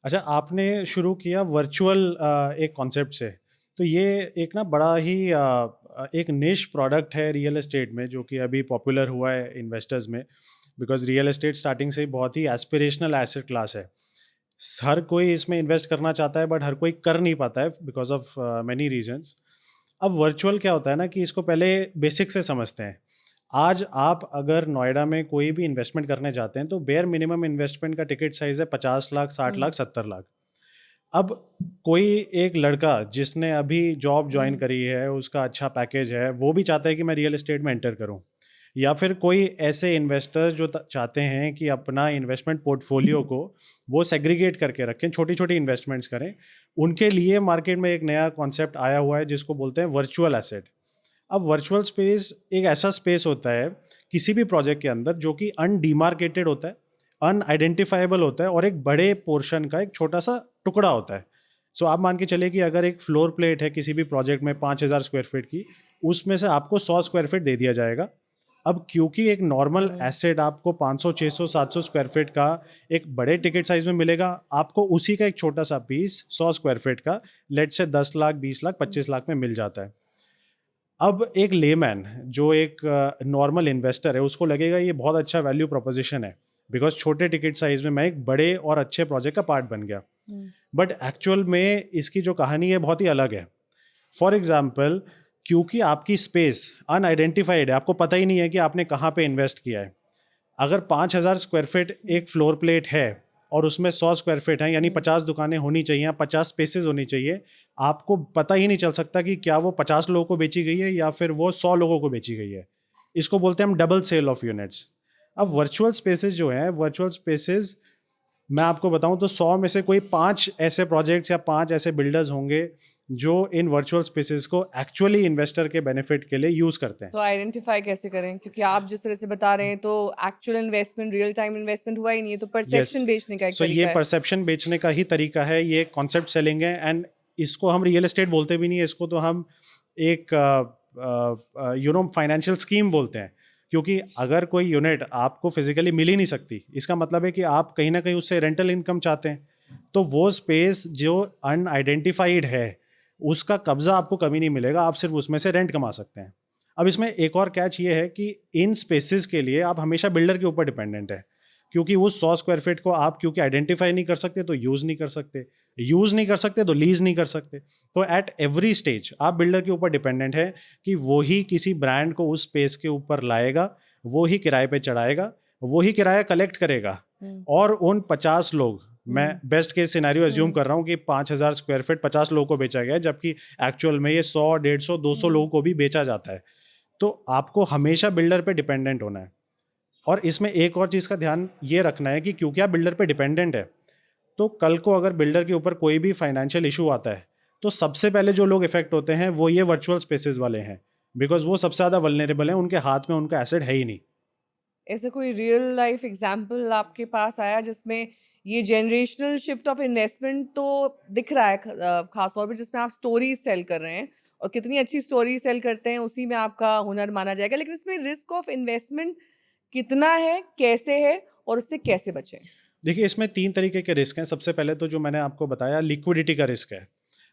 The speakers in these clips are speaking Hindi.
अच्छा, आपने शुरू किया वर्चुअल एक कॉन्सेप्ट से। तो ये एक ना बड़ा ही एक निश प्रोडक्ट है रियल एस्टेट में, जो कि अभी पॉपुलर हुआ है इन्वेस्टर्स में। बिकॉज रियल एस्टेट स्टार्टिंग से ही बहुत ही एस्पिरेशनल एसेट क्लास है। हर कोई इसमें इन्वेस्ट करना चाहता है, बट हर कोई कर नहीं पाता है बिकॉज ऑफ मैनी रीजंस। अब वर्चुअल क्या होता है ना, कि इसको पहले बेसिक से समझते हैं। आज आप अगर नोएडा में कोई भी इन्वेस्टमेंट करने जाते हैं तो बेयर मिनिमम इन्वेस्टमेंट का टिकट साइज है 50 लाख, 60 लाख, 70 लाख। अब कोई एक लड़का जिसने अभी जॉब ज्वाइन हुँ, करी है, उसका अच्छा पैकेज है, वो भी चाहता है कि मैं रियल एस्टेट में एंटर करूं। या फिर कोई ऐसे इन्वेस्टर्स जो चाहते हैं कि अपना इन्वेस्टमेंट पोर्टफोलियो को वो सेग्रीगेट करके रखें, छोटी छोटी इन्वेस्टमेंट्स करें। उनके लिए मार्केट में एक नया कॉन्सेप्ट आया हुआ है जिसको बोलते हैं वर्चुअल एसेट। अब वर्चुअल स्पेस एक ऐसा स्पेस होता है किसी भी प्रोजेक्ट के अंदर जो कि अनडिमार्केटेड होता है, अनआइडेंटिफाइबल होता है, और एक बड़े पोर्शन का एक छोटा सा टुकड़ा होता है। सो आप मान के चलिए कि अगर एक फ्लोर प्लेट है किसी भी प्रोजेक्ट में 5,000 स्क्वायर फीट की, उसमें से आपको 100 स्क्वायर फीट दे दिया जाएगा। अब क्योंकि एक नॉर्मल हुँ। एसेट आपको 500, 600, 700 स्क्वायर फीट का एक बड़े टिकट साइज में मिलेगा, आपको उसी का एक छोटा सा पीस 100 स्क्वायर फीट का लेट से 10 लाख, 20 लाख, 25 लाख में मिल जाता है। अब एक लेमैन जो एक नॉर्मल इन्वेस्टर है, उसको लगेगा ये बहुत अच्छा वैल्यू प्रोपोजिशन है, बिकॉज छोटे टिकट साइज में मैं एक बड़े और अच्छे प्रोजेक्ट का पार्ट बन गया। हुँ। बट एक्चुअल में इसकी जो कहानी है बहुत ही अलग है। फॉर एग्जाम्पल, क्योंकि आपकी स्पेस अनआइडेंटिफाइड है, आपको पता ही नहीं है कि आपने कहाँ पे इन्वेस्ट किया है। अगर 5,000 स्क्वायर फीट एक फ्लोर प्लेट है और उसमें 100 स्क्वायर फीट है, यानी हुँ। 50 दुकानें होनी चाहिए, 50 स्पेसेस होनी चाहिए। आपको पता ही नहीं चल सकता कि क्या वो 50 लोगों को बेची गई है या फिर वो 100 लोगों को बेची गई है। इसको बोलते हैं हम डबल सेल ऑफ यूनिट्स। अब हुँ। वर्चुअल स्पेसेस जो है, वर्चुअल स्पेसेस मैं आपको बताऊं तो 100 में से कोई 5 ऐसे प्रोजेक्ट्स या 5 ऐसे बिल्डर्स होंगे जो इन वर्चुअल स्पेसेस को एक्चुअली इन्वेस्टर के बेनिफिट के लिए यूज करते हैं। तो आइडेंटिफ़ाई कैसे करें? क्योंकि आप जिस तरह से बता रहे हैं तो actual investment, real time investment हुआ ही नहीं है, तो यस। परसेप्शन बेचने का एक सो ये तरीका है। परसेप्शन बेचने का ही तरीका है, ये कॉन्सेप्ट सेलिंग है। एंड इसको हम रियल एस्टेट बोलते भी नहीं है, इसको तो हम एक फाइनेंशियल स्कीम बोलते हैं। क्योंकि अगर कोई यूनिट आपको फिजिकली मिल ही नहीं सकती, इसका मतलब है कि आप कहीं ना कहीं उससे रेंटल इनकम चाहते हैं। तो वो स्पेस जो अनआइडेंटिफाइड है, उसका कब्जा आपको कभी नहीं मिलेगा, आप सिर्फ उसमें से रेंट कमा सकते हैं। अब इसमें एक और कैच ये है कि इन स्पेसेस के लिए आप हमेशा बिल्डर के ऊपर डिपेंडेंट है। क्योंकि उस 100 स्क्वायर फीट को आप क्योंकि आइडेंटिफाई नहीं कर सकते तो यूज़ नहीं कर सकते, यूज़ नहीं कर सकते तो लीज़ नहीं कर सकते। तो एट एवरी स्टेज आप बिल्डर के ऊपर डिपेंडेंट है कि वो ही किसी ब्रांड को उस स्पेस के ऊपर लाएगा, वो ही किराए पे चढ़ाएगा, वो ही किराया कलेक्ट करेगा। हुँ। और उन 50 लोग, मैं हुँ। बेस्ट केस सिनेरियो एज्यूम हुँ। कर रहा हूँ कि 5,000 स्क्वायर फीट 50 लोगों को बेचा गया है, जबकि एक्चुअल में ये 100, 150, 200 हुँ। लोगों को भी बेचा जाता है। तो आपको हमेशा बिल्डर पे डिपेंडेंट होना है। और इसमें एक और चीज़ का ध्यान ये रखना है कि क्योंकि आप बिल्डर पे डिपेंडेंट है, तो कल को अगर बिल्डर के ऊपर कोई भी फाइनेंशियल इशू आता है, तो सबसे पहले जो लोग इफेक्ट होते हैं वो ये वर्चुअल स्पेसेस वाले हैं। बिकॉज वो सबसे ज़्यादा वल्नरेबल हैं, उनके हाथ में उनका एसेट है ही नहीं। ऐसा कोई रियल लाइफ़ एग्ज़ाम्पल आपके पास आया जिसमें ये जनरेशनल शिफ्ट ऑफ इन्वेस्टमेंट तो दिख रहा है, ख़ास तौर पे जिसमें आप स्टोरीज़ सेल कर रहे हैं और कितनी अच्छी स्टोरी सेल करते हैं उसी में आपका हुनर माना जाएगा। लेकिन इसमें रिस्क ऑफ इन्वेस्टमेंट कितना है, कैसे है और उससे कैसे बचें? देखिए, इसमें 3 तरीके के रिस्क हैं। सबसे पहले तो जो मैंने आपको बताया, लिक्विडिटी का रिस्क है।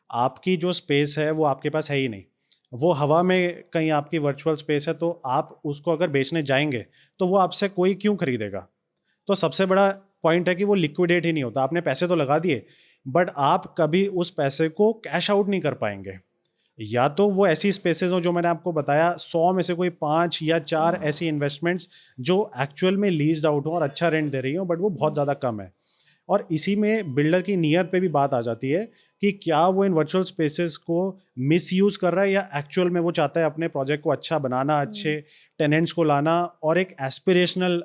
आपकी जो स्पेस है वो आपके पास है ही नहीं, वो हवा में कहीं आपकी वर्चुअल स्पेस है, तो आप उसको अगर बेचने जाएंगे तो वो आपसे कोई क्यों खरीदेगा। तो सबसे बड़ा पॉइंट है कि वो लिक्विडेट ही नहीं होता। आपने पैसे तो लगा दिए, बट आप कभी उस पैसे को कैश आउट नहीं कर पाएंगे। या तो वो ऐसी स्पेसेस हो जो मैंने आपको बताया, 100 में से कोई 5 या 4 ऐसी इन्वेस्टमेंट्स जो एक्चुअल में लीज्ड आउट हो और अच्छा रेंट दे रही हो, बट वो बहुत हुँ। ज़्यादा कम है। और इसी में बिल्डर की नीयत पे भी बात आ जाती है कि क्या वो इन वर्चुअल स्पेसेस को मिस यूज़ कर रहा है, या एक्चुअल में वो चाहता है अपने प्रोजेक्ट को अच्छा बनाना, अच्छे हुँ। टेनेंट्स को लाना और एक एस्पिरेशनल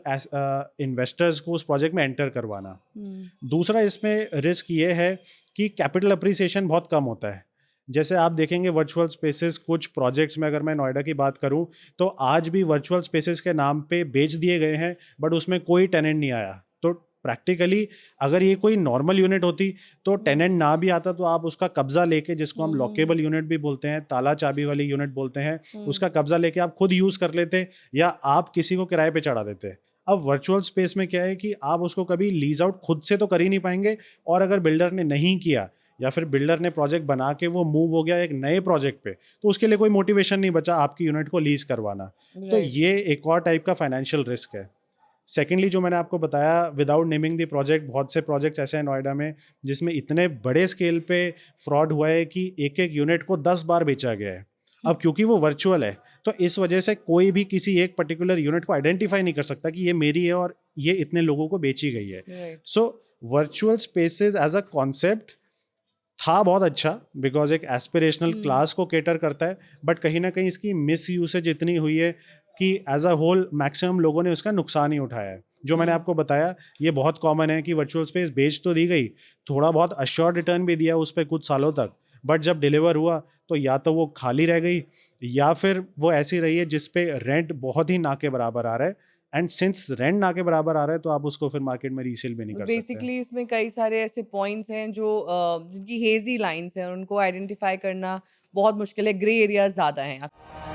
इन्वेस्टर्स को उस प्रोजेक्ट में एंटर करवाना। हुँ। दूसरा इसमें रिस्क ये है कि कैपिटल अप्रिसिएशन बहुत कम होता है। जैसे आप देखेंगे वर्चुअल स्पेसेस कुछ प्रोजेक्ट्स में, अगर मैं नोएडा की बात करूं, तो आज भी वर्चुअल स्पेसेस के नाम पे बेच दिए गए हैं, बट उसमें कोई टेनेंट नहीं आया। तो प्रैक्टिकली अगर ये कोई नॉर्मल यूनिट होती तो हुँ। टेनेंट ना भी आता तो आप उसका कब्जा लेके, जिसको हुँ। हम हुँ। हुँ। लॉकेबल यूनिट भी बोलते हैं, ताला चाबी वाली यूनिट बोलते हैं, हुँ। उसका कब्जा लेके आप खुद यूज़ कर लेते, या आप किसी को किराए पे चढ़ा देते। अब वर्चुअल स्पेस में क्या है कि आप उसको कभी लीज आउट खुद से तो कर ही नहीं पाएंगे, और अगर बिल्डर ने नहीं किया या फिर बिल्डर ने प्रोजेक्ट बना के वो मूव हो गया एक नए प्रोजेक्ट पे, तो उसके लिए कोई मोटिवेशन नहीं बचा आपकी यूनिट को लीज करवाना। तो राइट। ये एक और टाइप का फाइनेंशियल रिस्क है। सेकेंडली, जो मैंने आपको बताया विदाउट नेमिंग द प्रोजेक्ट, बहुत से प्रोजेक्ट्स ऐसे हैं नोएडा में जिसमें इतने बड़े स्केल पे फ्रॉड हुआ है कि एक एक यूनिट को 10 बार बेचा गया है। अब क्योंकि वो वर्चुअल है, तो इस वजह से कोई भी किसी एक पर्टिकुलर यूनिट को आइडेंटिफाई नहीं कर सकता कि ये मेरी है और ये इतने लोगों को बेची गई है। Right. So virtual spaces as a concept था बहुत अच्छा, बिकॉज एक एस्पिरेशनल क्लास को केटर करता है, बट कहीं ना कहीं इसकी मिस यूसेज इतनी हुई है कि एज अ होल मैक्सिमम लोगों ने उसका नुकसान ही उठाया है। जो मैंने आपको बताया ये बहुत कॉमन है कि वर्चुअल स्पेस बेच तो दी गई, थोड़ा बहुत अश्योर्ड रिटर्न भी दिया उस पर कुछ सालों तक, बट जब डिलीवर हुआ तो या तो वो खाली रह गई या फिर वो ऐसी रही है जिस पे रेंट बहुत ही ना के बराबर आ रहा है, एंड सिंस रेंट ना के बराबर आ रहा है तो आप उसको फिर मार्केट में रीसेल भी नहीं कर सकते। बेसिकली इसमें कई सारे ऐसे पॉइंट्स हैं जो जिनकी हेजी लाइंस हैं और उनको आइडेंटिफाई करना बहुत मुश्किल है, ग्रे एरियाज ज़्यादा हैं।